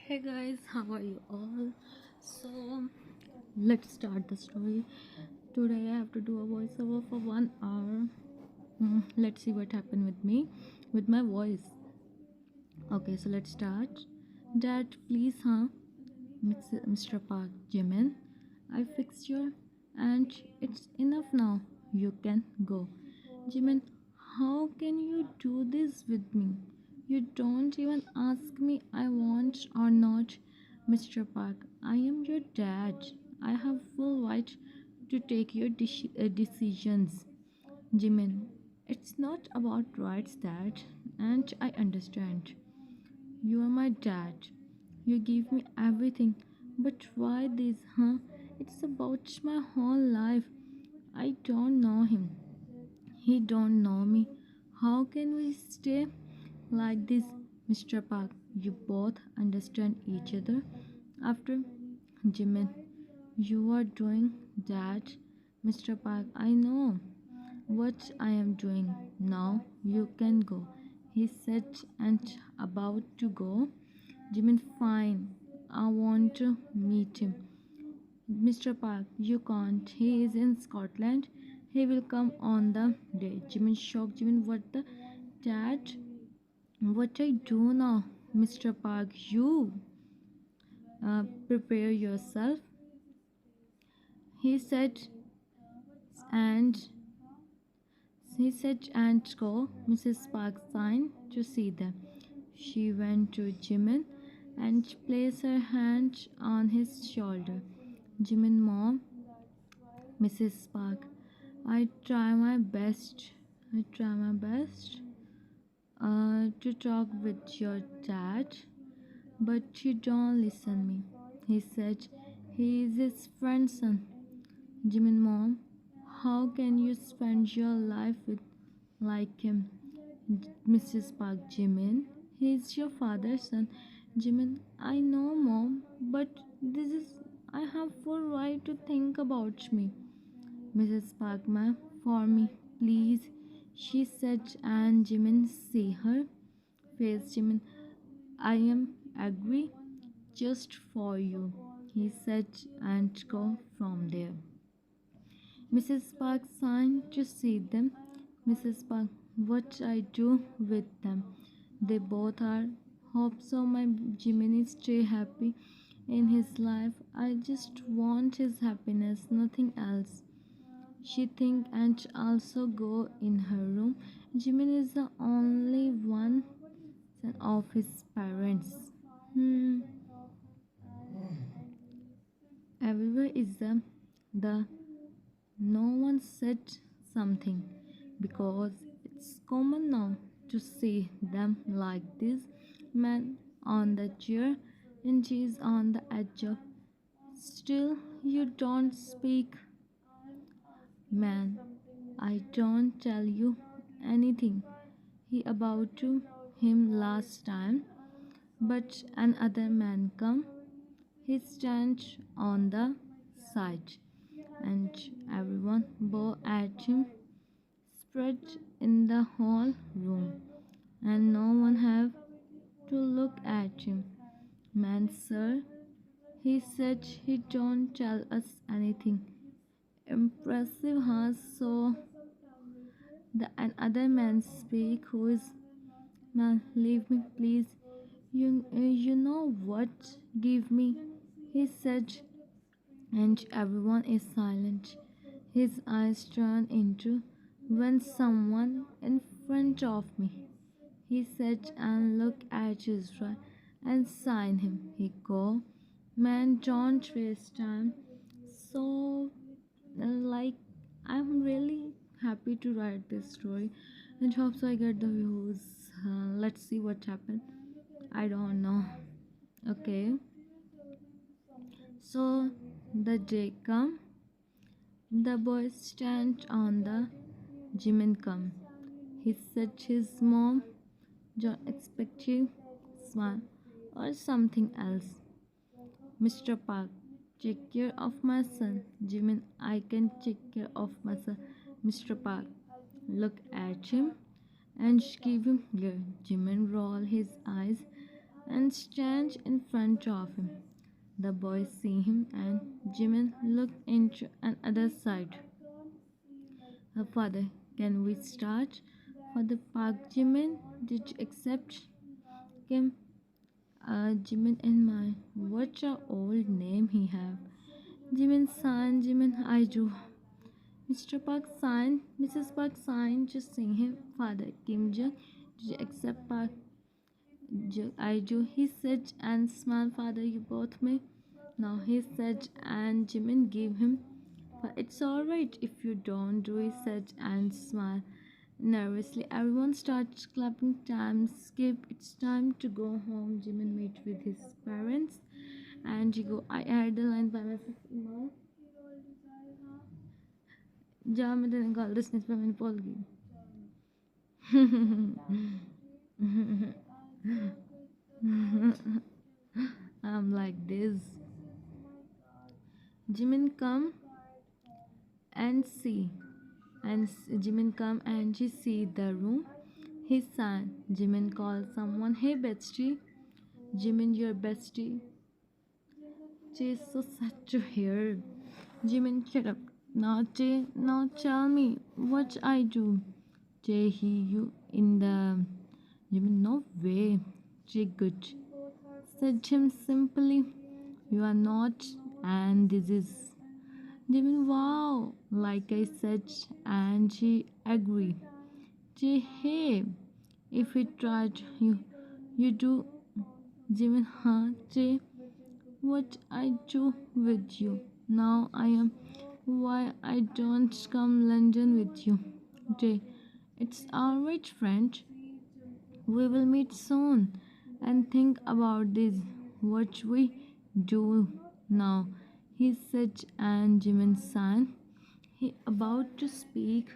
Hey guys, how are you all? So let's start the story. Today I have to do a voiceover for 1 hour. Let's see what happened with me with my voice. Okay, so let's start. Dad, please, huh? Mr. Park, Jimin. I fixed your and it's enough now. You can go. Jimin, how can you do this with me? You don't even ask me I want or not. Mr. Park, I am your dad. I have full right to take your decisions. Jimin, it's not about rights, Dad, and I understand. You are my dad. You give me everything. But why this, huh? It's about my whole life. I don't know him. He don't know me. How can we stay like this, Mr. Park? You both understand each other. After Jimin, you are doing that, Mr. Park. I know what I am doing. Now you can go. He said and about to go. Jimin, fine. I want to meet him. Mr. Park, you can't. He is in Scotland. He will come on the day. Jimin shocked. Jimin, what the dad? What I do now? Mr. Park, you prepare yourself. He said, and go. Mrs. Park signed to see them. She went to Jimin and placed her hand on his shoulder. Jimin, mom, Mrs. Park, I try my best. I try my best to talk with your dad, but you don't listen me. He said he is his friend's son. Jimin, mom, how can you spend your life with like him? Mrs. Park, Jimin, he is your father's son. Jimin, I know, mom, but this is I have full right to think about me. Mrs. Park, ma'am, for me, please, she said, and Jimin see her face. Jimin, I am agree just for you, he said, and go from there. Mrs. Park signed to see them. Mrs. Park, what I do with them? They both are. Hope so my Jiminy stay happy in his life. I just want his happiness, nothing else. She think and also go in her room. Jimin is the only one son of his parents. Hmm. Everywhere is the no one said something because it's common now to see them like this man on the chair and she's on the edge of still you don't speak man I don't tell you anything he about to him last time but another man come he stands on the side and everyone bow at him spread in the whole room and no one have to look at him. Man, sir, he said he don't tell us anything. Impressive, huh? So the another man speak who is man, leave me please. You know what? Give me, he said, and everyone is silent. His eyes turn into when someone in front of me. He said and look at his right and sign him. He go, man, don't waste time. So, like, I'm really happy to write this story and hope so I get the views. Let's see what happened. I don't know. Okay, so the day come. The boy stand on the Jimin come. He said his mom don't expect you smile or something else. Mr. Park, take care of my son. Jimin, I can take care of my son. Mr. Park, look at him and give him glare. Jimin roll his eyes. and stands in front of him. The boy see him and Jimin look into another side. Her father, can we start? For the park, Jimin, did you accept him? Jimin and my, what a old name he have. Jimin san, Jimin I do. Mr. Park sign, Mrs. Park sign, just sing him. Father Kim Jong, did you accept Park? I do. He said and smiled. Father, you both me. Now he said and Jimin gave him. But it's alright if you don't do, he said and smiled. Nervously, everyone starts clapping. Time skip. It's time to go home. Jimin meet with his parents and he go. I had the line by myself. जा मैं तेरे गाल दसने पे मैंने बोल गई. I'm like this. Jimin come and see. And Jimin come and she see the room. His son. Jimin call someone. Hey bestie. Jimin your bestie. She's so sad to hear. Jimin shut up. Now Jay, now tell me what I do. Jay he you in the Jimin no way. Jay good. Said him simply. You are not and this is Jimin wow like I said and she agree. Jay hey if we tried you do Jimin huh Jay what I do with you. Now I am why I don't come London with you. Jay, it's alright friend. We will meet soon and think about this. What we do now. He said and Jimin san. He about to speak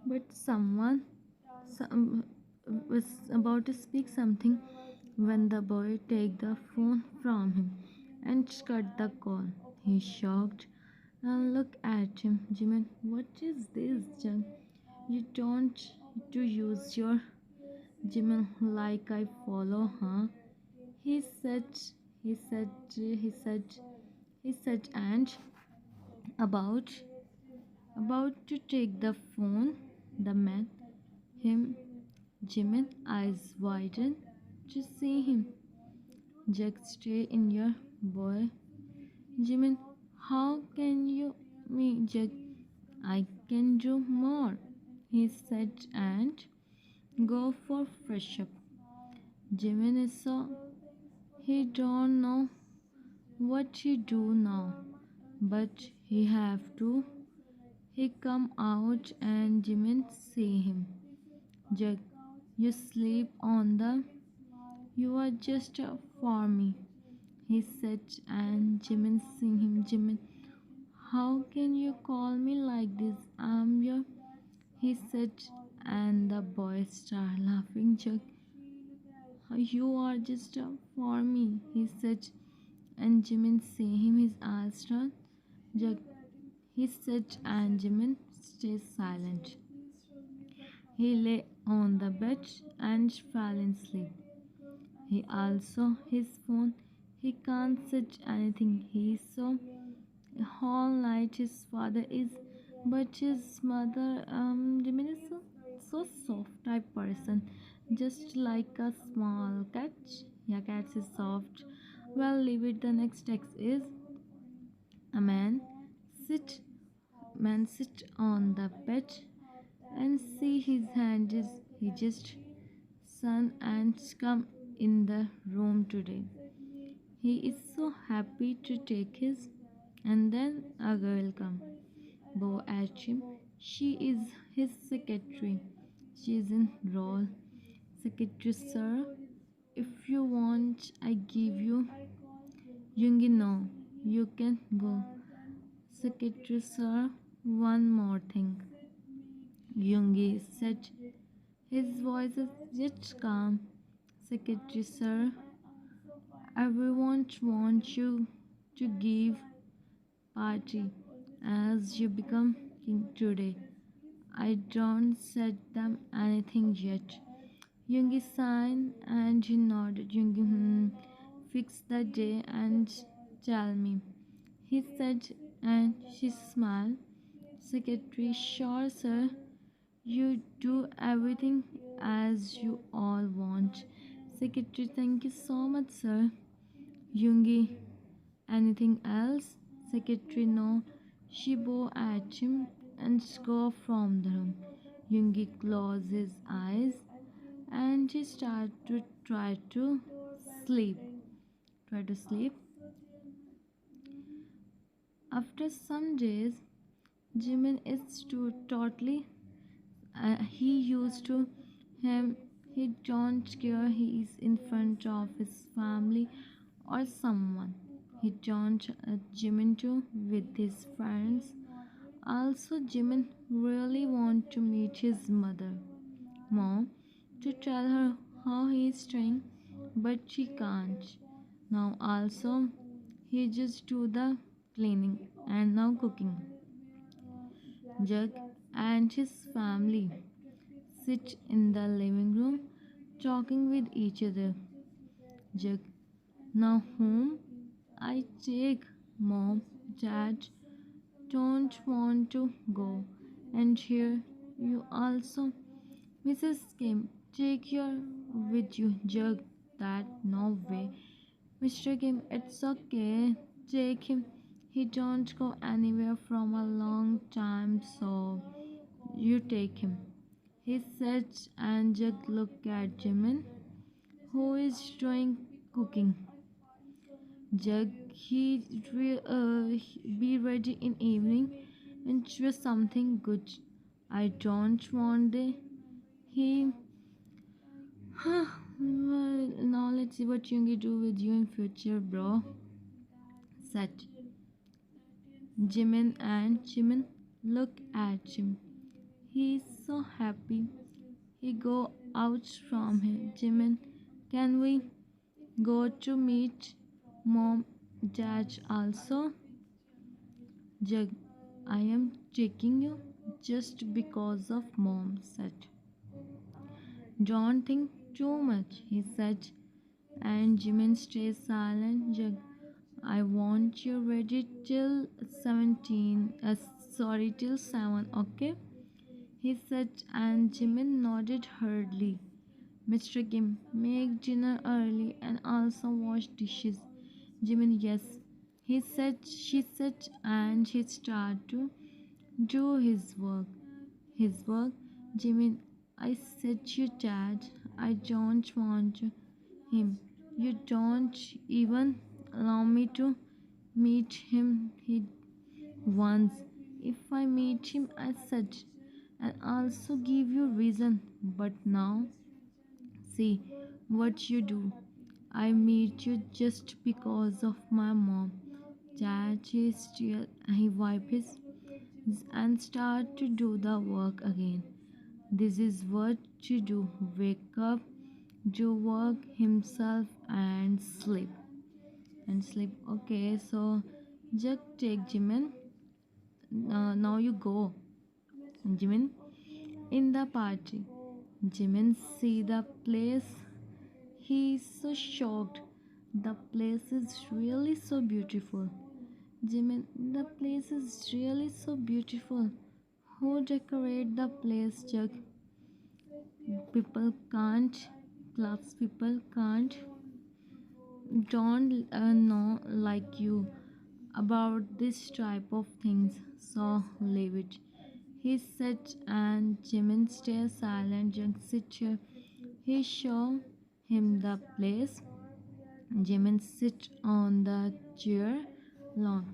but someone was about to speak something when the boy take the phone from him and cut the call. He shocked and looked at him. Jimin, what is this junk? You don't to use your Jimin like I follow, huh? He said, he said, he said, he said, and about to take the phone. The man, him, Jimin, eyes widened to see him. Jack, stay in your boy. Jimin, how can you me, Jack? I can do more, he said, and go for fresh up. Jimin is so he don't know what he do now, but he have to. He come out and Jimin see him. Jack, you sleep on the. You are just for me, he said, and Jimin see him. Jimin, how can you call me like this? I'm your. He said, and the boy started laughing. Jack, you are just for me, he said, and Jimin see him. His eyes turned. Jack, he said, and Jimin stayed silent. He lay on the bed and fell in sleep. He also his phone. He can't sit anything. He so whole night his father is, but his mother Jimin is so soft type person, just like a small cat. Yeah, cats is soft. Well, leave it. The next text is a sit man sit on the bed and see his hand is he just son and come in the room today. He is so happy to take his and then a girl come. Bow at him. She is his secretary. She is in role. Secretary sir, if you want I give you Yungi no. You can go. Secretary sir, one more thing. Yungi said, his voice is just calm. Secretary sir, everyone wants you to give party as you become king today. I don't said them anything yet. Yungi sighed and he nodded. Yungi, fix the day and tell me, he said, and she smiled. Secretary, sure, sir. You do everything as you all want. Secretary, thank you so much, sir. Yungi, anything else? Secretary, no. She bowed at him and go from the room. Yungi closed his eyes and he started to sleep. Try to sleep. After some days, Jimin is totally. He used to him. He don't care. He is in front of his family or someone. He don't Jimin to with his friends. Also, Jimin really want to meet his mom, to tell her how he is doing, but she can't. Now also, he just do the cleaning and now cooking. Jug and his family sit in the living room talking with each other. Jug, now whom I take, mom, dad don't want to go, and here you also, Mrs. Kim, take your with you, Jug. That no way. Mr. Kim, it's okay. Take him. He don't go anywhere from a long time, so you take him. He said, and Jug looked at Jimin, who is doing cooking. Jug, be ready in evening and choose something good. I don't want the he. Well, now let's see what Yungi do with you in future, bro. Said Jimin look at him. He is so happy. He go out from him. Jimin, can we go to meet mom, dad also? Jug, I am taking you just because of mom said. Don't think too much, he said, and Jimin stays silent. Jug, I want you ready till 17. Till 7, okay? He said, and Jimin nodded hurriedly. Mr. Kim, make dinner early and also wash dishes. Jimin, yes. He said, she said, and he started to do his work. His work? Jimin, I said you, Dad. I don't want him. You don't even allow me to meet him. He once. If I meet him, I said, and also give you reason. But now, see what you do. I meet you just because of my mom. Dad is still. He wipes his and start to do the work again. This is what you do. Wake up, do work himself and sleep. And sleep. Okay, so just take Jimin. Now you go. Jimin in the party. Jimin see the place. He is so shocked. The place is really so beautiful. Jimin, the place is really so beautiful. Who decorate the place, Jug? People can't. Clubs people can't. Don't know like you about this type of things, so leave it. He sat and Jimin stayed silent. Jug sit here. He showed him the place. Jimin sit on the chair long.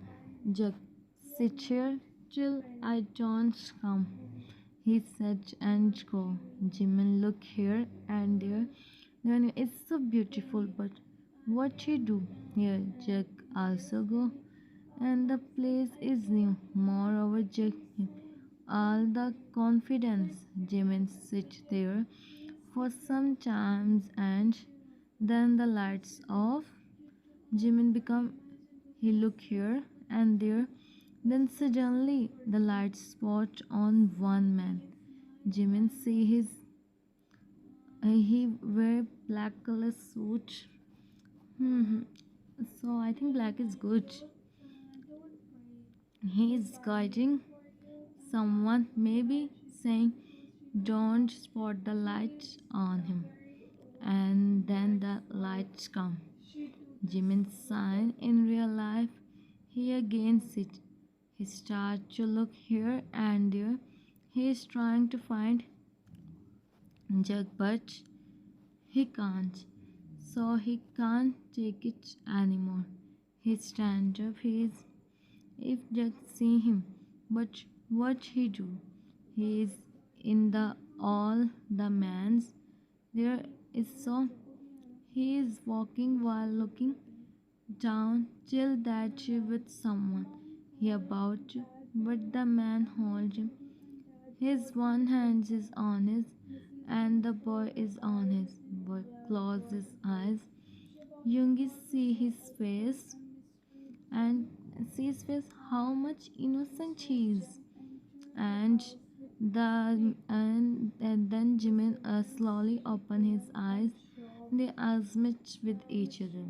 Jug sit here till I don't come. He said and go. Jimin look here and there. Then it's so beautiful, but what you do here? Jack also go, and the place is new. Moreover, Jack all the confidence. Jimin sit there for some times, and then the lights off. Jimin become. He look here and there. Then suddenly the light spot on one man. Jimin see his He wear black color suit. Hmm. So I think black is good. He is guiding someone, maybe saying, "Don't spot the lights on him." And then the lights come. Jimin's sign in real life. He again sits. He starts to look here and there. He is trying to find Jug, but he can't. So he can't take it anymore. He stands up. He is if Jug see him, but what he do? He is in the all the man's. There is so he is walking while looking down till that she with someone he about to, but the man holds him. His one hand is on his, and the boy is on his. Boy closes his eyes. Yungi see his face and sees face how much innocent he is, and and then Jimin slowly open his eyes. They are smit with each other.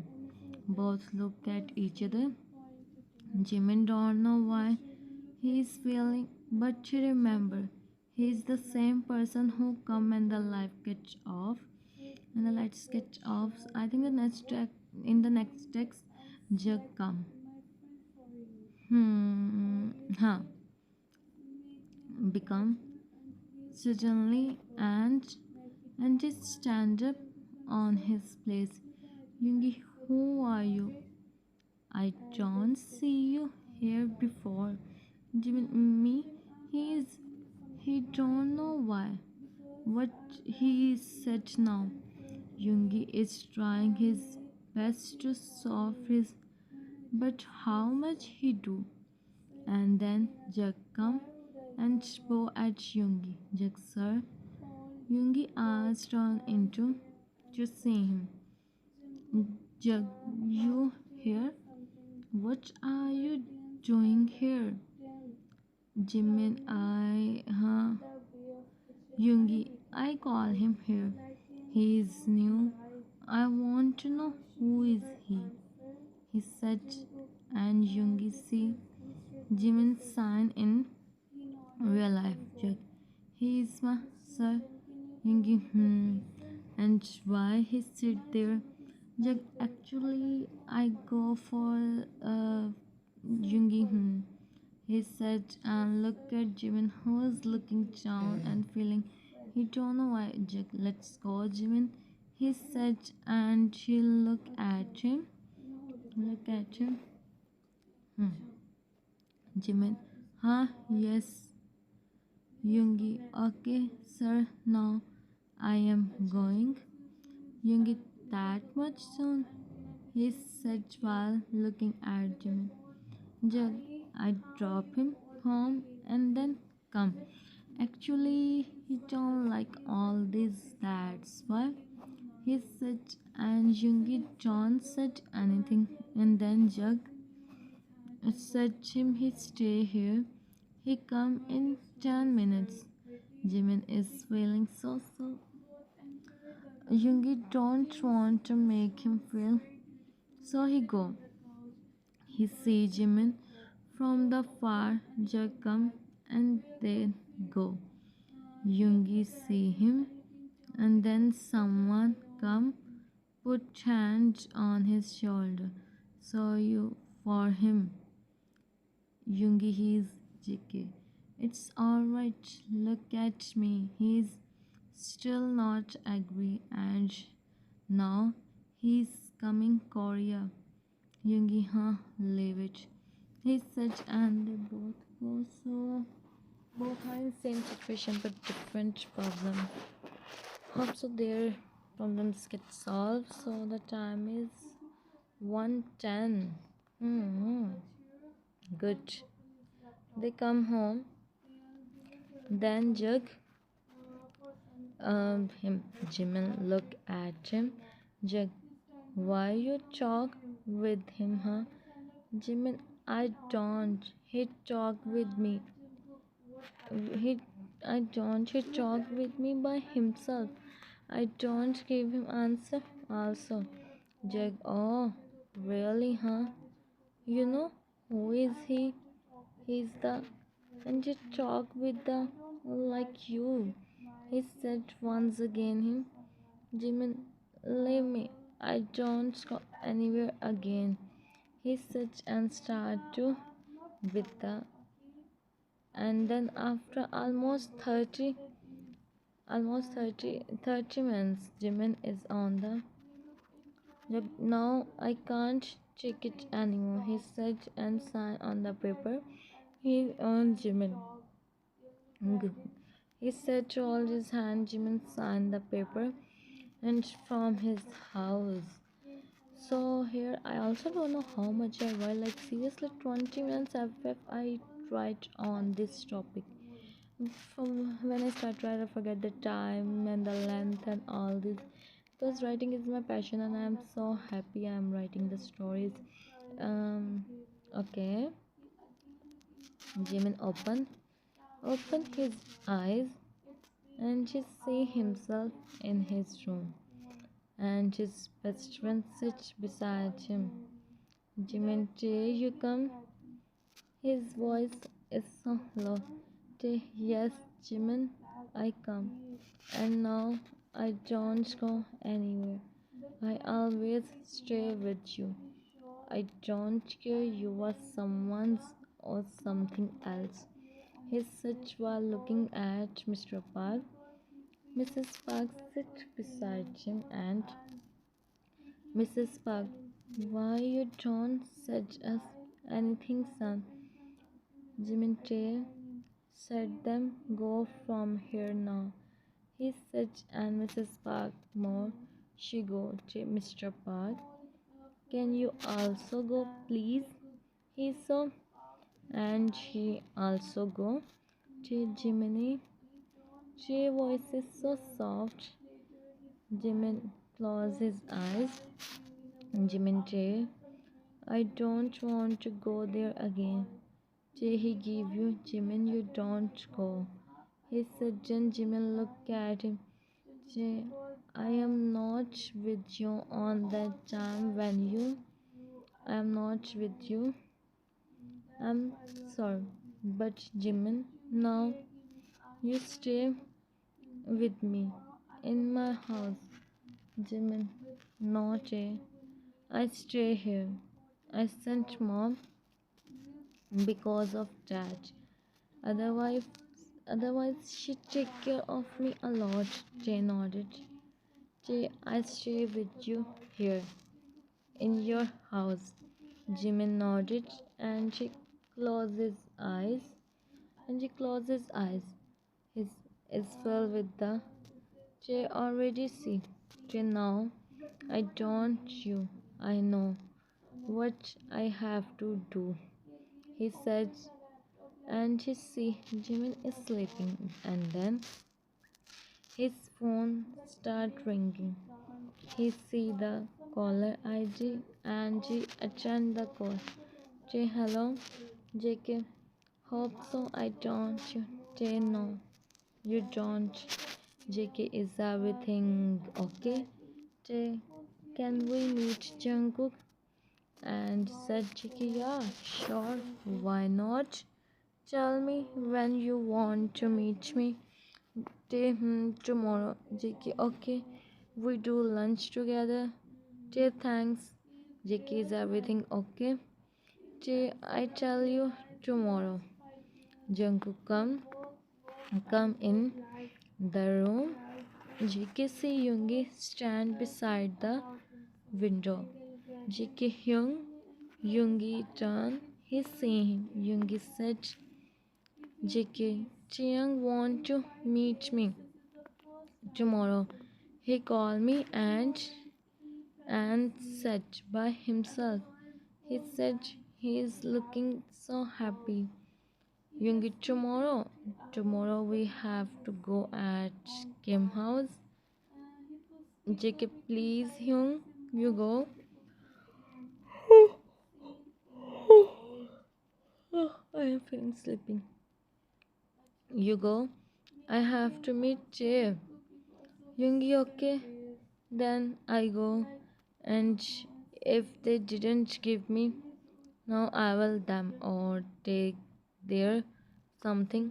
Both look at each other. Jimin don't know why he is feeling, but she remember he is the same person who come when the life gets off. And the lights get off. I think the next track in the next text, Jug come. Huh. Become suddenly and just stand up on his place. Yungi, who are you? I don't see you here before. Jimin, me? He don't know why. What he said now. Yungi is trying his best to solve his, but how much he do? And then Jug come and spoke at Yungi. Jug, sir. Yungi asked on into to see him. Jug, you here? What are you doing here? Jimin, Yungi, I call him here. He is new. I want to know who is he said, and Yungi see Jimin's sign in real life. Check. He is my sir. Yungi, and why he sit there? Jack, actually, I go for Yungi, he said, and look at Jimin, who is looking down and feeling. He don't know why. Jack, let's go, Jimin. He said, and she look at him. Look at him. Jimin, huh? Yes. Yungi, okay, sir. Now I am going. Yungi, that much soon? He said while looking at Jimin. Jug, I drop him home and then come. Actually, he don't like all this, that's why. He said, and Yungi don't said anything, and then Jug said him he stay here. He come in 10 minutes. Jimin is feeling so. Yungi don't want to make him feel, so he go. He see Jimin from the far. Jug come and they go. Yungi see him, and then someone come put hand on his shoulder. So you for him. Yungi, he's JK. It's alright, look at me. He's still not agree, and now he's coming Korea. Yungi, huh? Leave it. He said, and they both go. So both are in same situation but different problem. Hope so their problems get solved. So the time is 1:10. Good. They come home. Then Jug, him, Jimin look at him. Jug, why you talk with him, huh? Jimin, I don't. He talk with me. He, I don't. He talk with me by himself. I don't give him answer. Also, Jack, oh, really, huh? You know who is he? He's the and you talk with the like you. He said once again him. Jimin, leave me. I don't go anywhere again. He said and start to with the and then after almost 30 minutes Jimin is on the job. Now I can't check it anymore. He said and signed on the paper. He on Jimin. Good. He said to hold his hand. Jimin signed the paper and from his house. So here I also don't know how much I write. Like seriously, 20 minutes FF I write on this topic. From when I start writing, I forget the time and the length and all this. Because writing is my passion, and I'm so happy I'm writing the stories. Um, okay. Jimin opened his eyes and just see himself in his room, and his best friend sits beside him. Jimin, you come. His voice is so low. Yes, Jimin, I come. And now I don't go anywhere. I always stay with you. I don't care you are someone's or something else. He sits while looking at Mr. Park. Mrs. Park sits beside him and Mrs. Park, why you don't said us anything, son? Jimin said them go from here now. He said and Mrs. Park more. She go to Mr. Park. Can you also go please? He saw and she also go. Jiminy. Voice is so soft. Jimin closes his eyes. Jimin I don't want to go there again. He give you Jimin, you don't go. He said, Jimin look at him. I am not with you on that time when you. I am not with you. I'm sorry, but Jimin, now you stay with me in my house. Jimin, not a. I stay here. I sent mom because of that. Otherwise, otherwise she take care of me a lot. Jay nodded. Jay, I stay with you here in your house. Jimin nodded and she closed his eyes. His is filled with the Jay already see. Jay now I don't you. I know what I have to do. He said and he see Jimin is sleeping and then his phone start ringing. He see the caller ID and he attend the call. J hello JK. Hope so I don't you. J no you don't. JK is everything okay? J can we meet Jungkook? And said JK yeah sure why not? Tell me when you want to meet me. Tomorrow. JK, okay. We do lunch together. Thanks. JK, is everything okay? I tell you tomorrow. Jungkook, come in the room. JK see Yungi stand beside the window. JK Yungi turn. He see him. Yungi said, JK, Chiang want to meet me tomorrow. He called me and sat by himself. He said he is looking so happy. Yungi, tomorrow we have to go at Kim house. JK, please, you go. Oh, I am feeling sleepy. You go. I have to meet Jay. Yungi, okay? Then I go, and if they didn't give me, now I will them or take their something.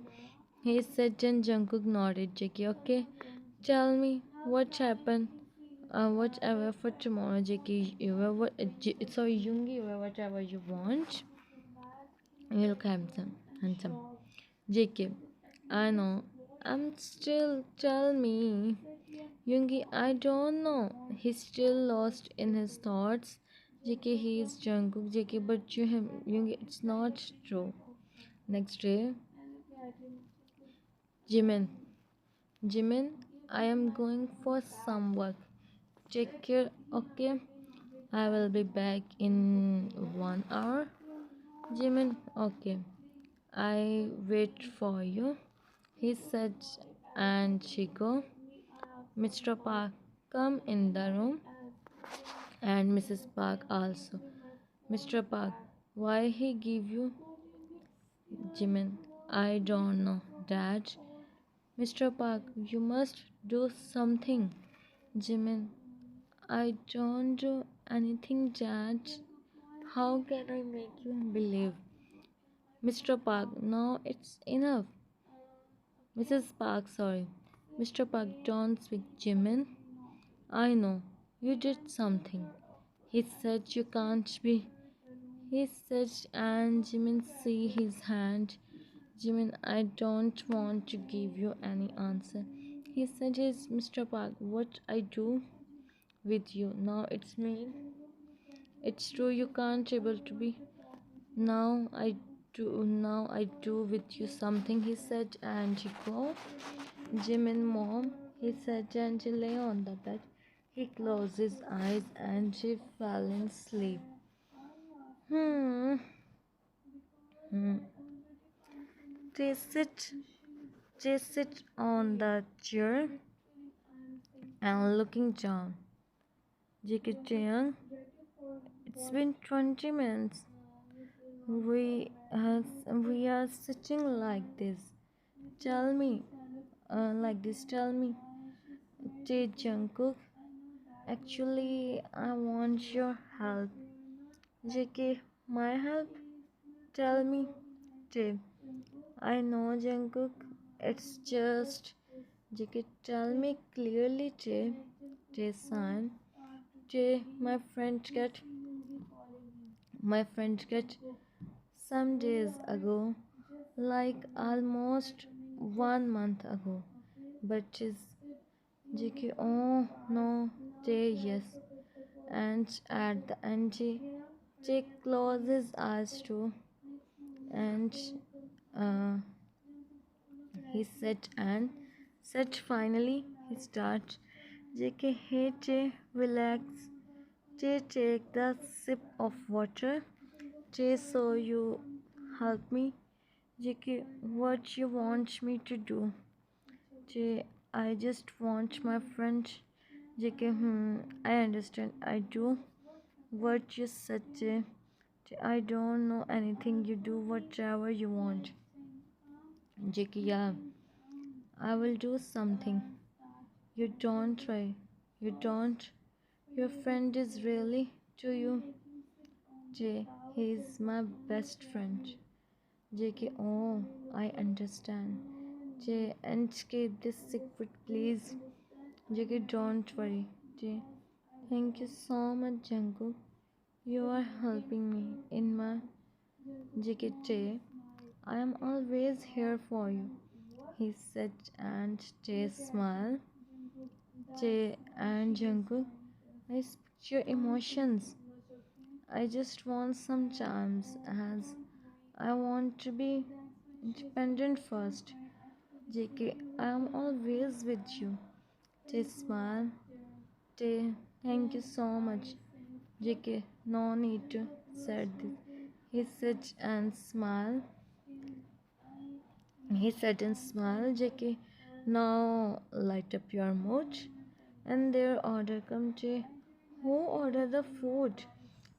He said, and Jungkook nodded. Jackie, okay? Tell me what happened. Whatever for tomorrow, Jackie. You wear what? Sorry, Yungi. You wear whatever you want. You look handsome, handsome. JK, I know. I'm still. Tell me. Yungi, I don't know. He's still lost in his thoughts. JK, he is Jungkook. JK, but Yungi, it's not true. Next day, Jimin. Jimin, I am going for some work. Take care, okay? I will be back in 1 hour. Jimin, okay. I wait for you. He said, and she go. Mr. Park, come in the room. And Mrs. Park also. Mr. Park, why he give you? Jimin, I don't know, Dad. Mr. Park, you must do something. Jimin, I don't do anything, Dad. How can I make you believe? Mr. Park, no, it's enough. Mrs. Park, sorry. Mr. Park, don't speak, Jimin. I know, you did something. He said you can't be. He said, and Jimin see his hand. Jimin, I don't want to give you any answer. He said, yes, Mr. Park, what I do with you now it's me. It's true you can't able to be. Now I do with you something, he said, and he go. Jimin, mom, he said, and he lay on the bed. He closed his eyes and he fell in sleep. Hmm. Hmm. They sit, they sit on the chair and looking down. JK Young, it's been 20 minutes. We are sitting like this. Tell me, like this. Tell me, Jae Jungkook. Actually, I want your help. JK, my help? Tell me, Jae. I know Jungkook. It's just JK. Tell me clearly, Jae. Jae-san. Jae, my friend get some days ago, like almost 1 month ago. But is JK, oh no, J, yes. And at the end, J closes eyes too. And uh, he said, and said finally, he starts. JK, hey J, relax. J, take the sip of water. J, so you help me. JK, what you want me to do? J, I just want my friend. JK, I understand. I do what you said, J. J, I don't know anything. You do whatever you want. JK, yeah, I will do something. You don't try. You don't. Your friend is really to you. J, he is my best friend. JK, oh, I understand. J, and keep this secret, please. JK, don't worry. J, thank you so much, Jungkook. You are helping me in my JK. J, I am always here for you. He said, and J smiled. J and Jungkook, I speak your emotions. I just want some chance as I want to be independent first. JK, I am always with you. J smile. J, thank you so much. JK, no need to said this. He said and smile. He said and smile. JK, now light up your mood. And their order come. J, who ordered the food?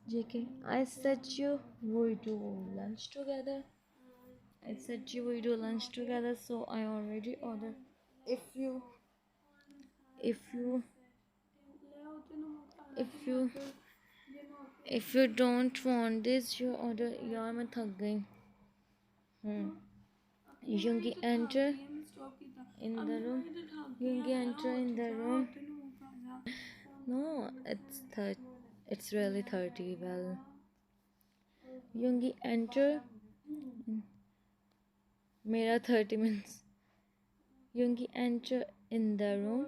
JK, I said you we do lunch together. I said you we do lunch together, so I already ordered. If you if you if you if you don't want this, you order. यार मैं थक गई. Yungi enter in the room. Yungi enter in the room. No, it's really 30. Well, Yungi enter. Mera 30 minutes. Yungi enter in the room.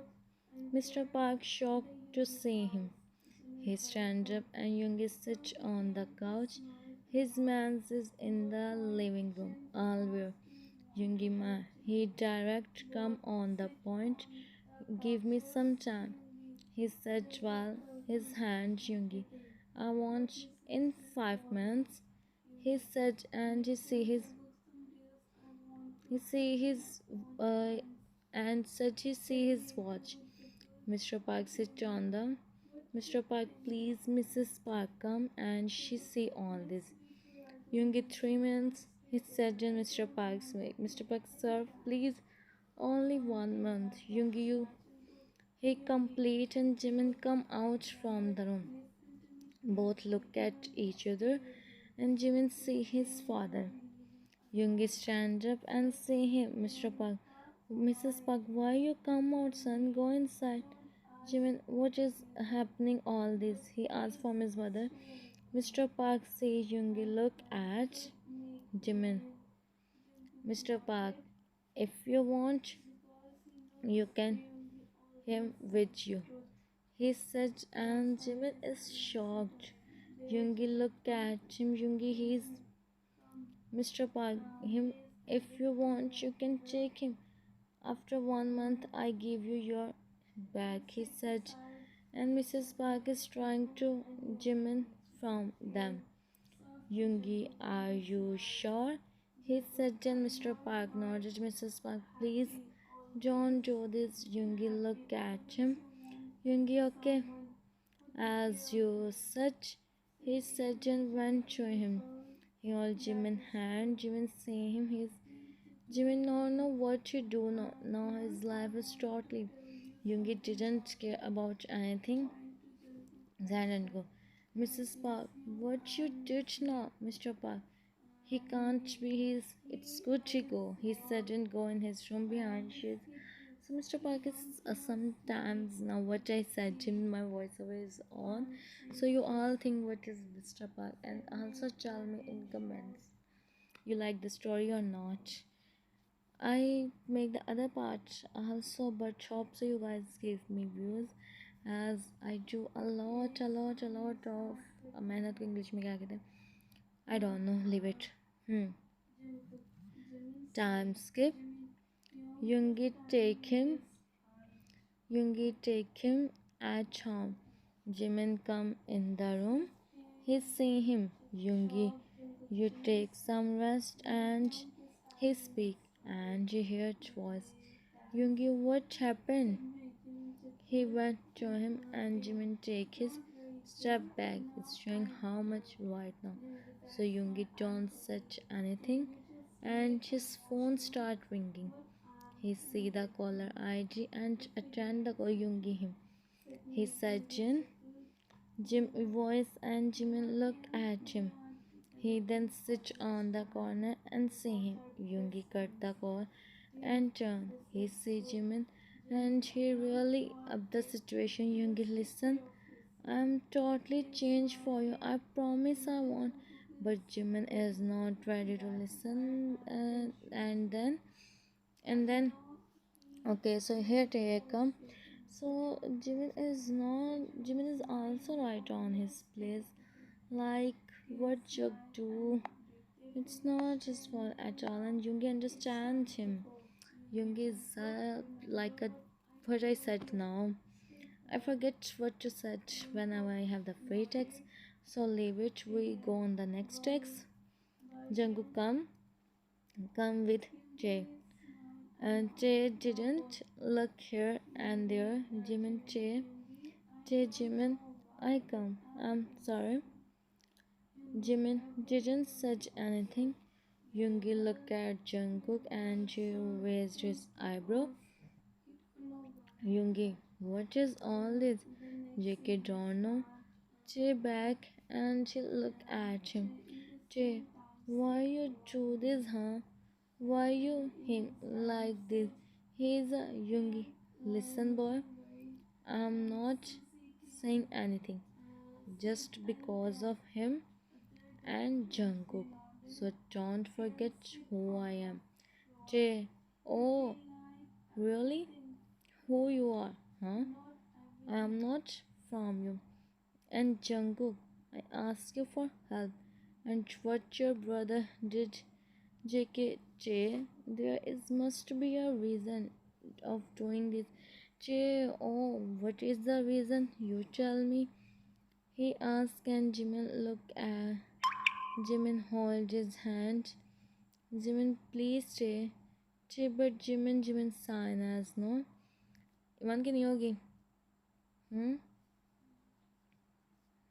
Mr. Park shocked to see him. He stands up and Yungi sits on the couch. His man is in the living room. All wear. Yungi ma, he direct, come on the point. Give me some time. He said while his hand Yungi. I want in 5 minutes. He said and he see his uh, and said he see his watch. Mr. Park sit on the Mr. Park, please, Mrs. Park, come and she see all this. Yungi 3 minutes. He said in Mr. Park's way. Mr. Park, sir, please, only 1 month. Yungi, you. He complete and Jimin come out from the room. Both look at each other and Jimin see his father. Yungi stand up and see him. Mr. Park, Mrs. Park, why you come out, son? Go inside. Jimin, what is happening all this? He asked from his mother. Mr. Park says Yungi, look at Jimin. Mr. Park, if you want, you can him with you. He said, and Jimin is shocked. Yungi looked at him. Yungi, he's Mr. Park. Him, if you want, you can take him. After 1 month, I give you your bag, he said. And Mrs. Park is trying to Jimin from them. Yungi, are you sure? He said, and Mr. Park nodded. Mrs. Park, please don't do this. Yungi looked at him. Yungi, okay. As you said, he said and went to him. He held Jimin hand. Jimin see him. Jimin don't know what to do now. Now his life is totally. Yungi didn't care about anything. Stand and go. Mrs. Park, what you did now, Mr. Park? He can't be his. It's good to go. He said and go in his room behind his. So Mr. Park is sometimes now what I said to him, my voiceover is on. So you all think what is Mr. Park and also tell me in comments you like the story or not. I make the other part also, but hope so you guys give me views as I do a lot of मेहनत को English में क्या कहते हैं I don't know, leave it. Time skip. Yungi take him. Yungi take him at home. Jimin come in the room. He see him. Yungi, you take some rest and he speak and you hear voice. Yungi, what happened? He went to him and Jimin take his step back. It's showing how much right now. So Yungi don't say anything and his phone start ringing. He see the caller ID and attend the call. Yungi him. He said Jim voice and Jimin look at him. He then sit on the corner and see him. Yungi cut the call and turn. He see Jimin and he really up the situation. Yungi listen. I'm totally changed for you. I promise I won't. But Jimin is not ready to listen. And then okay. So here they come. So Jimin is also right on his place. Like what Jug do. It's not just for at all, and Yungi understands him. Yungi is like a what I said now. I forget what to say whenever I have the free text. So leave it. We go on the next text. Jungkook come with Jay. And Jay didn't look here and there. Jay, Jimin, I come. I'm sorry. Jimin didn't say anything. Yungi looked at Jungkook and he raised his eyebrow. Yungi, what is all this? JK don't know. Che back and she looked at him. Che, why you do this, huh? Why you him like this? He's a Yungi. Listen, boy, I'm not saying anything just because of him and Jungkook. So don't forget who I am. Che, oh, really? Who you are, huh? I am not from you. And Jungkook, I ask you for help. And what your brother did, JK, Che, there is must be a reason of doing this. Che, oh, what is the reason? You tell me. He asked, and Jimin looked at Jimin hold his hand. Jimin, please stay. Che, but Jimin sign as no. Iman ki nahi hogi. Hmm?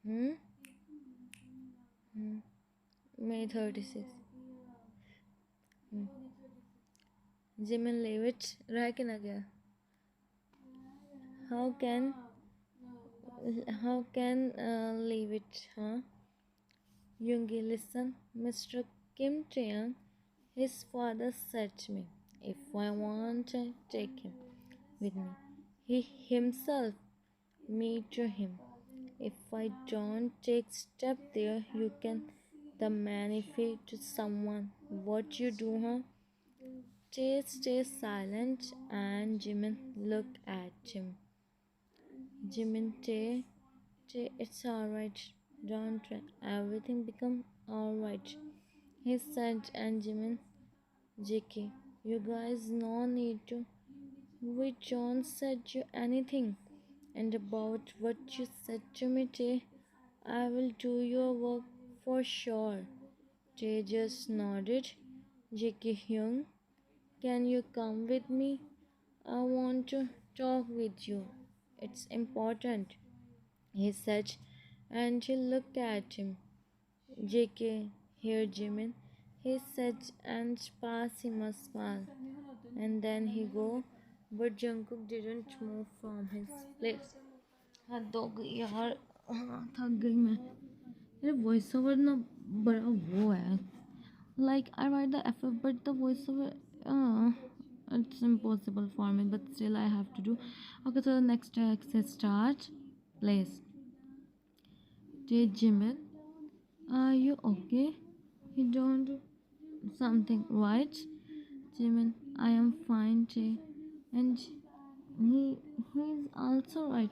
Hmm? Hmm? May 36. Hmm. Jimin leave it. रह के ना गया. How can leave it, huh? Yungi, listen, Mr. Kim Taeyang, his father said to me, if I want to take him with me, he himself me to him. If I don't take step there, you can the ma.fia to someone. What you do, huh? Stay silent, and Jimin looked at him. Jimin, it's alright. Don't try. Everything become alright. He said, and Jimin, JK, you guys no need to. We don't said you anything. And about what you said to me, Tay, I will do your work for sure. Tay just nodded. JK Hyung, can you come with me? I want to talk with you. It's important, he said, and she looked at him. JK, here, Jimin, he said, and passed him a smile. And then he go, but Jungkook didn't move from his place. हद हो गई यार, थक गई मैं. मेरे voice over ना बड़ा वो है. Like I write the FF, but the voiceover, it's impossible for me. But still, I have to do. Okay, so the next text is start. Place. Dear Jimin, are you okay? You don't do something, right? Jimin, I am fine, Jay. And he's also right.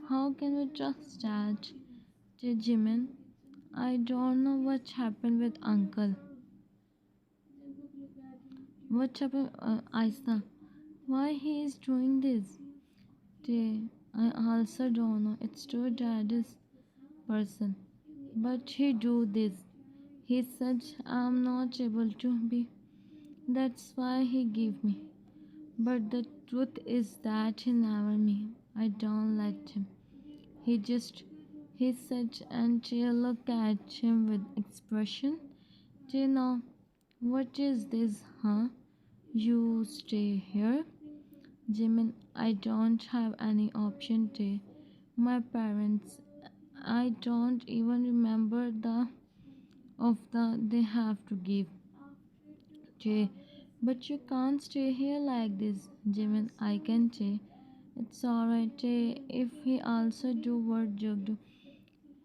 How can we trust that? Jay, Jimin, I don't know what happened with Uncle. What happened, Aisa? Why he is doing this? Jay, I also don't know. It's too daddy's person. But he do this. He said I'm not able to be. That's why he give me. But the truth is that he never me. I don't let him. He said, and she looked at him with expression. Tina, what is this, huh? You stay here? Jimin, I don't have any option to. My parents, I don't even remember the they have to give. Jay, but you can't stay here like this. Jimin, I can stay. It's alright, Jay, if he also do what you do.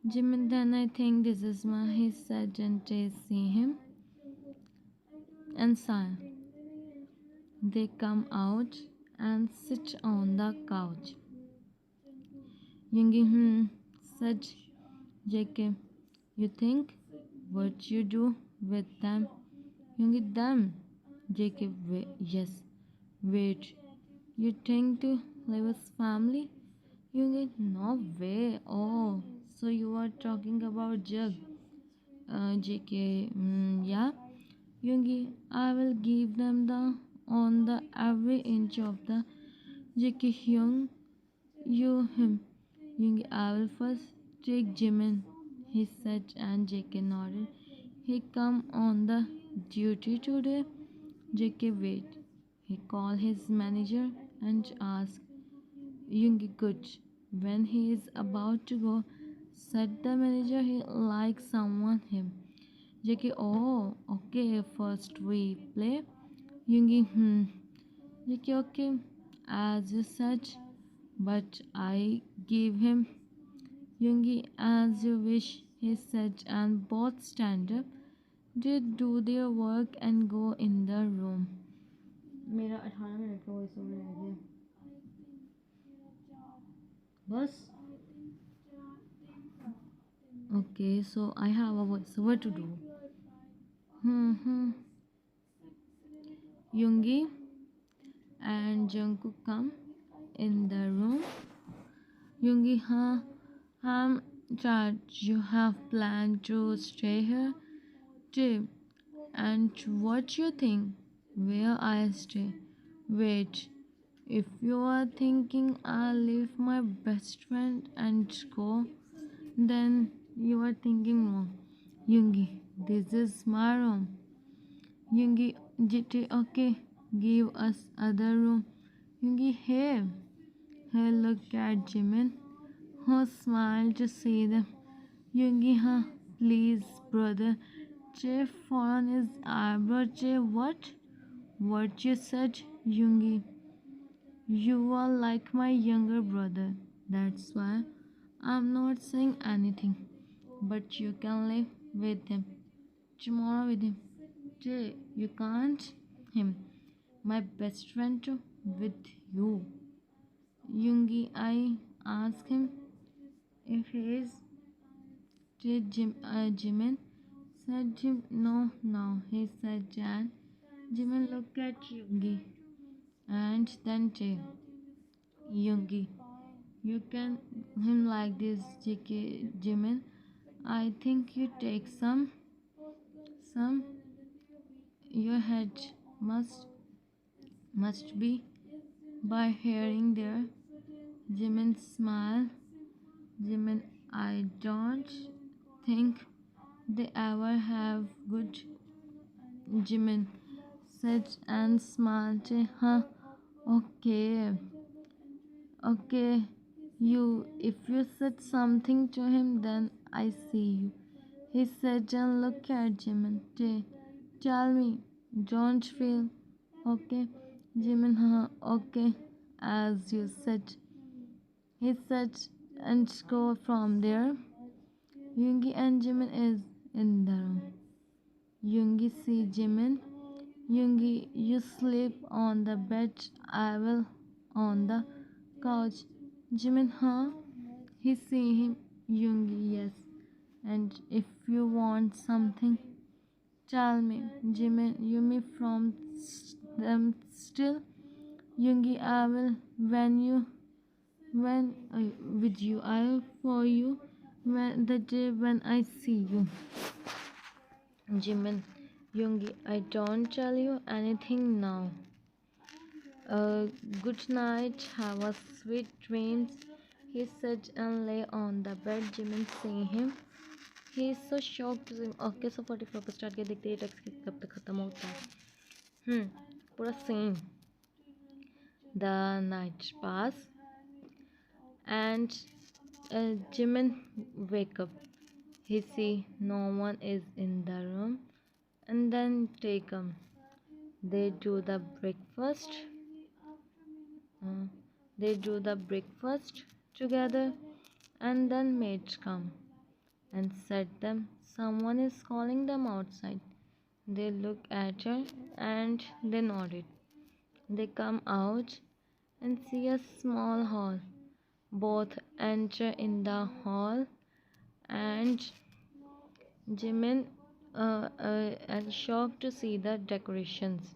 Jimin, then I think this is my, he said, and Jay see him and sigh. They come out and sit on the couch. Yungi, said JK. You think what you do with them? Yungi, them. JK, yes. Wait, you think to leave his family? Yungi, no way. Oh, so you are talking about Jug. JK, yeah. Yungi, I will give them the on the every inch of the JK Hyung, you him. Yungi, I will first take Jimin, he said, and JK nodded. He come on the duty today. JK wait. He called his manager and asked, Yungi good. When he is about to go, said the manager he likes someone him. JK, oh, okay, first we play. Yungi, JK, okay, as you said, but I gave him. Yungi, as you wish, he said, and both stand up. They do their work and go in the room. मेरा 18 minute का voice over रह गया बस. Okay, so I have a voice over to do. Yungi and Jungkook come in the room. Yungi, I'm charged. You have planned to stay here too. And what you think? Where I stay? Wait, if you are thinking I'll leave my best friend and go, then you are thinking wrong. Yungi, this is my room. Yungi, GT, okay, give us other room. Yungi, hey, look at Jimin, who smiled to see them. Yungi, please, brother. Che on his eyebrow. Che, what? What you said, Yungi? You are like my younger brother. That's why I'm not saying anything. But you can live with him. Tomorrow with him. Che, you can't. Him. My best friend too. With you. Yungi, I asked him if he is Jimin said Jim. No, he said Jan. Jimin looked at Yungi and then Jay. Yungi, you can him like this, JK Jimin. I think you take some. Your head must be by hearing their Jimin smile. Jimin, I don't think they ever have good. Jimin said and smiled. Okay. If you said something to him, then I see you. He said and looked at Jimin. Tell me, don't feel okay? Jimin, okay, as you said. He said and go from there. Yungi and Jimin is in the room. Yungi see Jimin. Yungi, you sleep on the bed. I will on the couch. Jimin, He see him. Yungi, yes. And if you want something, tell me. Jimin, you me from them still. Yungi, I will when with you. I will for you when the day when I see you. Jimin, Yungi, I don't tell you anything now. Good night, have a sweet dreams. He said and lay on the bed. Jimin seeing him. He is so shocked to see him. Okay, so 44 पे start किया देखते हैं text कब तक खत्म होता है. पूरा same. The night pass and Jimin wake up. He see no one is in the room and then take him. They do the breakfast. They do the breakfast together and then maids come and said them someone is calling them outside. They look at her and they nodded. They come out and see a small hall. Both enter in the hall and Jimin and shocked to see the decorations.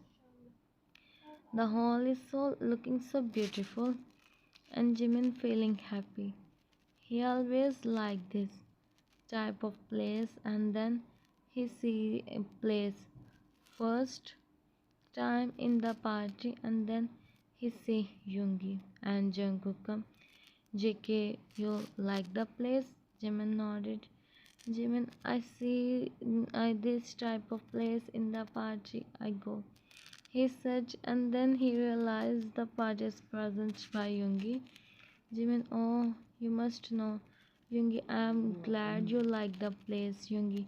The hall is looking so beautiful and Jimin feeling happy. He always liked this type of place and then he see a place first time in the party and then he see Yungi and Jungkook come. JK, you like the place? Jimin nodded. Jimin, I see this type of place in the party I go. He said and then he realized the party is present by Yungi. Jimin, oh, you must know. Yungi, I'm glad you like the place, Yungi.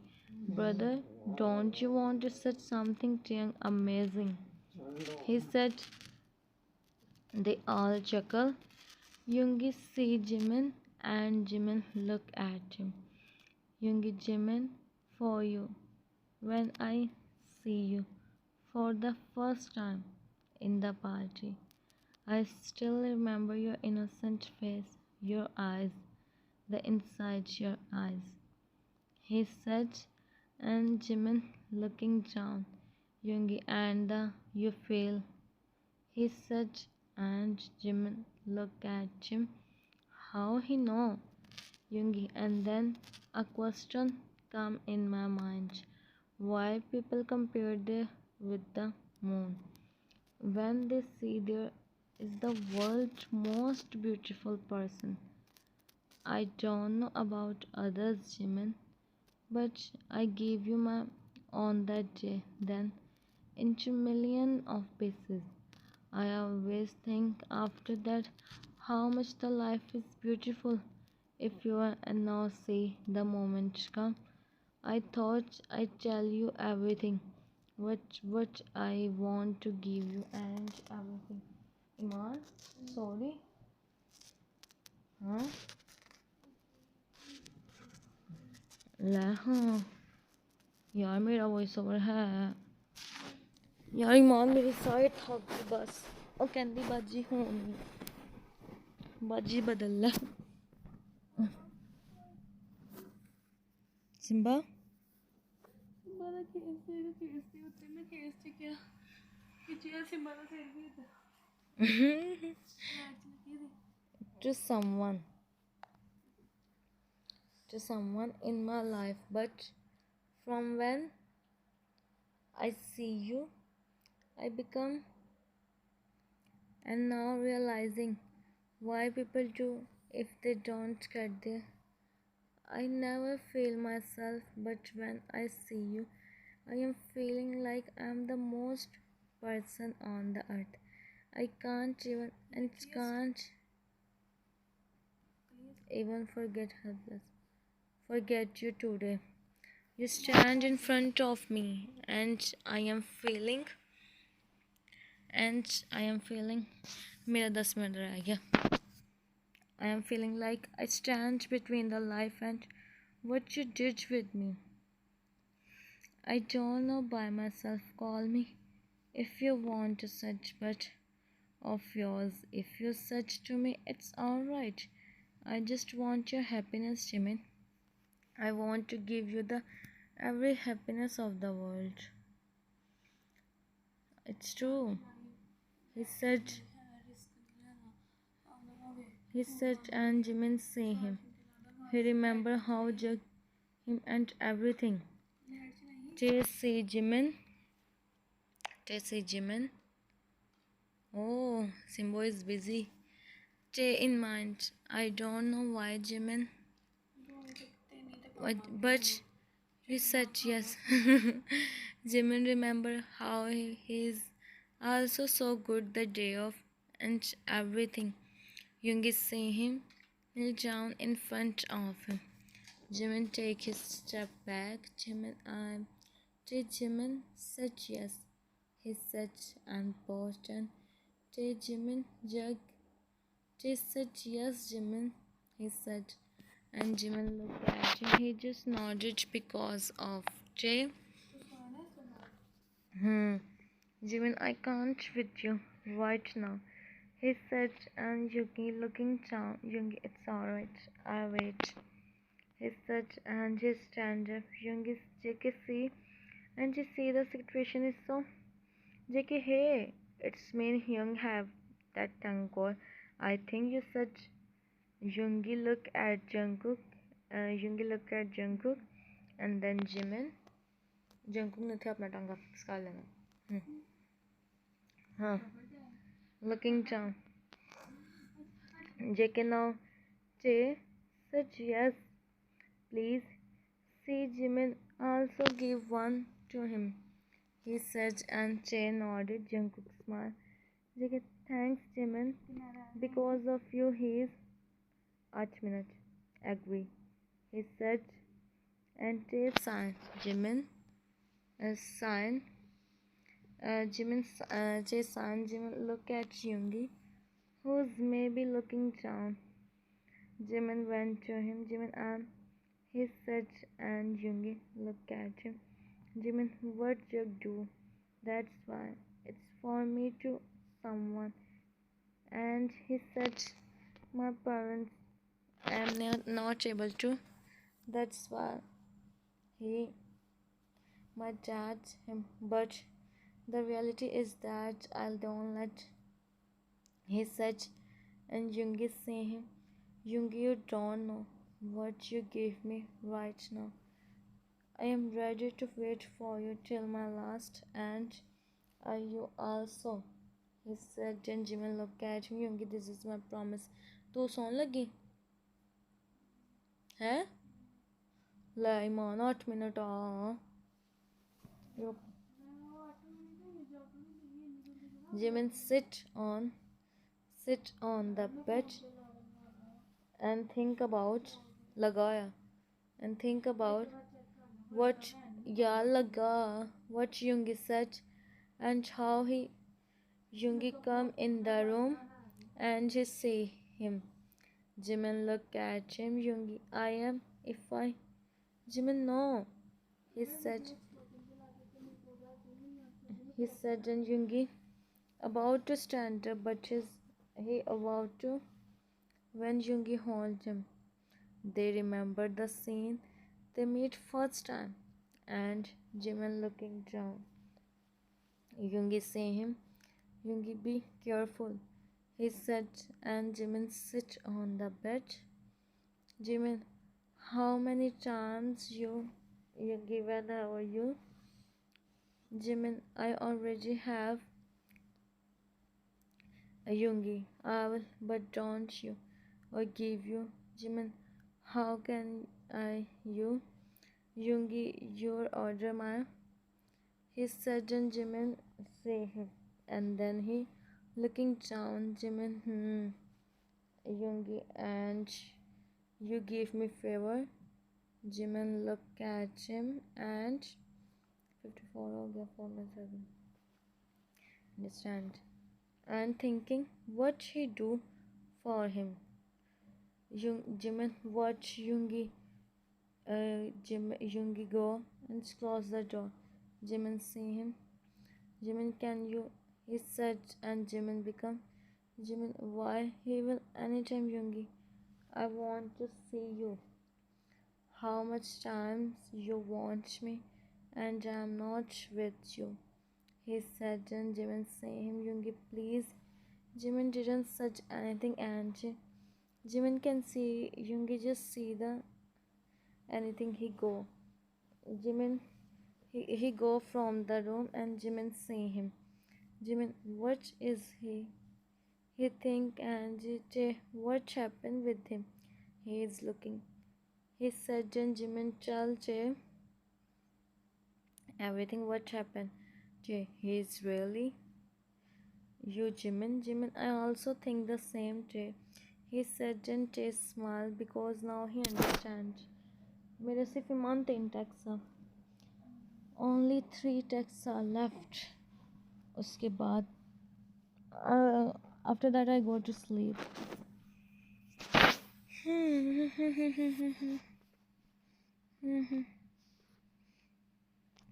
Brother, don't you want to set something amazing? He said. They all chuckle. Yungi see Jimin and Jimin look at him. Yungi, Jimin, for you. When I see you for the first time in the party, I still remember your innocent face, your eyes, the inside your eyes. He said, and Jimin looking down. Yungi, and you feel. He said, and Jimin looked at him. How he know? Yungi, and then a question come in my mind. Why people compare there with the moon when they see there is the world's most beautiful person? I don't know about others, Jimin, but I gave you my on that day, then into million of pieces. I always think after that how much the life is beautiful if you are and now see the moment come. I thought I'd tell you everything what I want to give you and everything. Iman, sorry. हाँ ले हाँ यार मेरा voice over है यार ईमान मेरी side थक गई बस और कहती बाजी होनी बाजी बदल ला सिम्बा सिम्बा दा खेसते होते मैं खेसते क्या कि सिम्बा दा सिर भी होता to someone in my life, but from when I see you I become, and now realizing why people do if they don't get there. I never feel myself, but when I see you I am feeling like I'm the most person on the earth. I can't even forget you today. You stand in front of me and I am feeling मेरा 10 minute रह गया. I am feeling like I stand between the life and what you did with me. I don't know by myself, call me if you want to such, but of yours, if you such to me, it's alright. I just want your happiness, Jimin. I want to give you the every happiness of the world. It's true. He said, and Jimin say him. He remember how jug him and everything. They say Jimin. Oh, Simbo is busy. Stay in mind. I don't know why Jimin. But he said yes. Jimin remember how he is also so good the day of and everything. Yungi see him kneel down in front of him. Jimin take his step back. Jimin said yes. He said and paused and Jimin jug. Said yes, Jimin. He said, and Jimin looked at him. He just nodded because of Jay. Jimin, I can't with you right now. He said, and Yungi looking down. Yungi, it's alright. I wait. He said, and just stand up. Yungi, JK, see, and you see the situation is so. JK, hey, it's me, Young have that tongue call. I think you said. Yungi look at Jungkook. And then Jimin. Jungkook ने थे अपना टांगा fix कर लेना. हाँ. Looking down. JK now. Jay said yes. Please. See Jimin also give one to him. He said and Jay nodded. Jungkook smiled. JK, thanks Jimin. Because of you he is 8 minutes. Agree. He said, and a sign. Jimin, a sign. Jimin, sign. Jimin, look at Yungi, who's maybe looking down. Jimin went to him. Jimin, he said, and Yungi looked at him. Jimin, what you do? That's why it's for me to someone. And he said, my parents am not able to. That's why he, my dad, him. But the reality is that I don't let. He said, and Yungi say him, Yungi, you don't know what you gave me right now. I am ready to wait for you till my last, and are you also? He said, and Jimin looked at him. Yungi, this is my promise. तू सोन लगी है ले ईमान 8 minute Jimin sit on the bed and think about lagaya and think about what what Yungi said and how Yungi come in the room and he see him. Jimin look at him. Yungi, I am if I. Jimin, no. He said. And Yungi about to stand up, but he about to when Yungi hold him. They remembered the scene they meet first time, and Jimin looking down. Yungi say him, Yungi, be careful. He said, and Jimin sit on the bed. Jimin, how many times you given over you? Jimin, I already have a Yungi. I will, but don't you? Or give you. Jimin, how can I you? Yungi, your order my. He said, and Jimin say him, and then he looking down. Jimin, Yungi, and you give me favor. Jimin look at him and 54 हो गया 4 understand and thinking what he do for him. Jimin watch Yungi Yungi go and close the door. Jimin see him. Jimin, can you? He said, and Jimin become. Jimin, why? He will anytime. Yungi, I want to see you. How much times you want me, and I'm not with you. He said, and Jimin say him, Yungi, please. Jimin didn't say anything, and Jimin can see Yungi just see the anything he go. Jimin he go from the room, and Jimin see him. Jimin, what is he? He think, and what happened with him? He is looking. He said, and Jimin tell Jay everything what happened. Jay, he is really you, Jimin. Jimin, I also think the same. Jay, he said, and Jay smiled because now he understands. मेरे सिर्फ ईमान 3 tax only 3 texts are left. उसके बाद after that I go to sleep.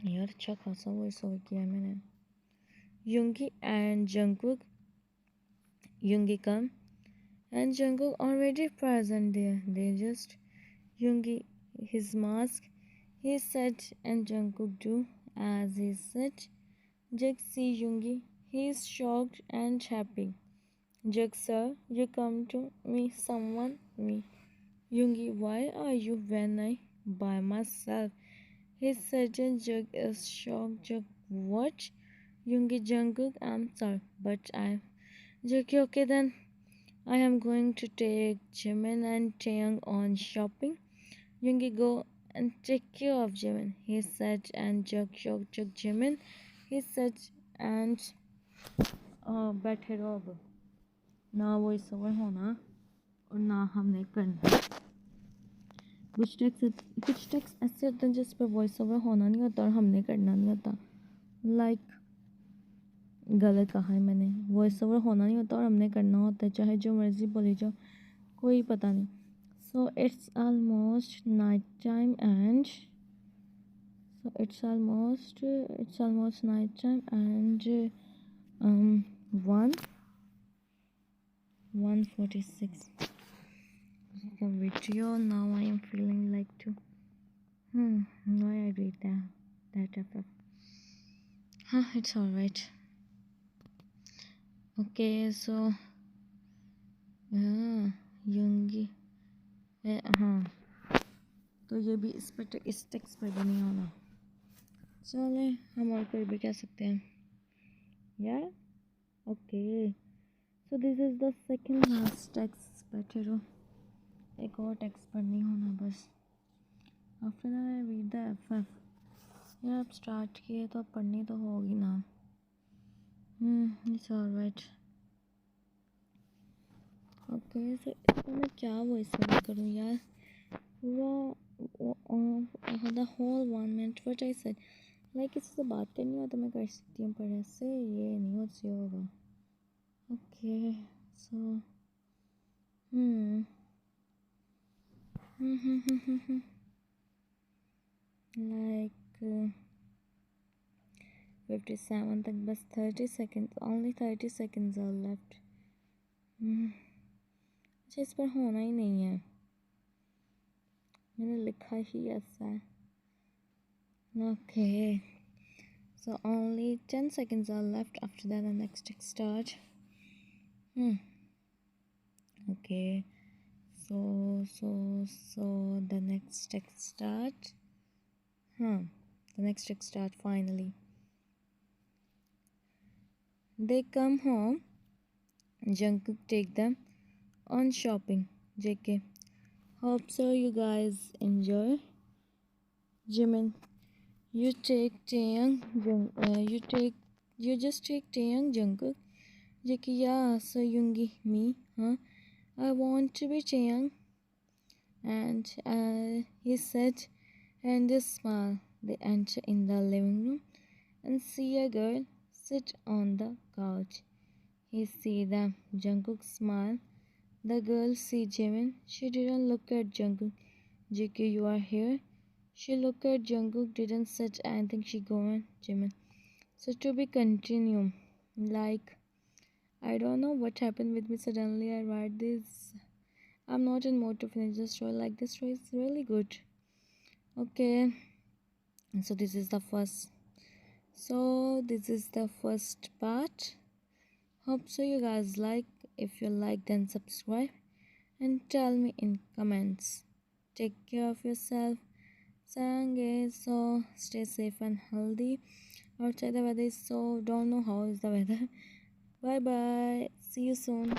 यार अच्छा खासा voice over किया मैंने. Yungi and Jungkook. Yungi come and Jungkook already present there. They just Yungi his mask. He said, and Jungkook do as he said. Jung see Yungi. He is shocked and happy. Jung, sir, you come to me, someone me. Yungi, why are you when I by myself? He said, and Jung is shocked. Jung, what? Yungi, Jungkook, I'm sorry, but I'm Jung, okay then. I am going to take Jimin and Taeyang on shopping. Yungi, go and take care of Jimin, he said, and Jung shocked Jimin. He said, and बैठे रहो अब ना voice over होना और ना हमने करना। कुछ टेक्स्ट ऐसे होते हैं जिस पर वॉइस ओवर होना नहीं होता और हमने करना नहीं होता। लाइक गलत कहा है मैंने, वॉइस ओवर होना नहीं होता और हमने करना होता है, चाहे जो मर्जी बोली जाओ, कोई पता नहीं। So it's almost night time and it's almost night time and 1:46 the video. Now I am feeling like to why I read that it's all right. Okay, so Yungi तो ये भी इस टेक्स्ट पर भी नहीं होना। चले हम और कोई भी कह सकते हैं यार। Okay, so this is the second last text. बैठे रहो, एक और टेक्स्ट पर नहीं होना बस। After that I read the F यार। अब स्टार्ट किए तो अब पढ़नी तो होगी ना। It's alright. ओके, सो इसको मैं क्या वॉइस ओवर करूँ यार। the whole 1 minute what I said, like किसी से बात करनी हो तो मैं कर सकती हूँ, पर ऐसे ये नहीं होगा। ओके, सो लाइक 57 तक बस 30 seconds, only 30 seconds are left। अच्छा, इस पर होना ही नहीं है, मैंने लिखा ही ऐसा है। Okay, so only 10 seconds are left. After that the next text start. Okay, so the next text start. The next text start finally. They come home. Jungkook take them on shopping. JK. Hope so you guys enjoy. Jimin. You just take Taeyang Jungkook. JK, yeah, so Yungi, me, I want to be Taeyang. And he said, and they smile. They enter in the living room and see a girl sit on the couch. He see them. Jungkook smile. The girl see Jimin. She didn't look at Jungkook. JK, you are here. She looked at Jungkook, didn't say anything. She go on Jimin. So to be continued. Like, I don't know what happened with me. Suddenly I write this. I'm not in mood to finish the story. Like, this story is really good. Okay. So this is the first part. Hope so you guys like. If you like, then subscribe and tell me in comments. Take care of yourself. Sange, so stay safe and healthy. Outside the weather is so, don't know how is the weather. Bye bye. See you soon.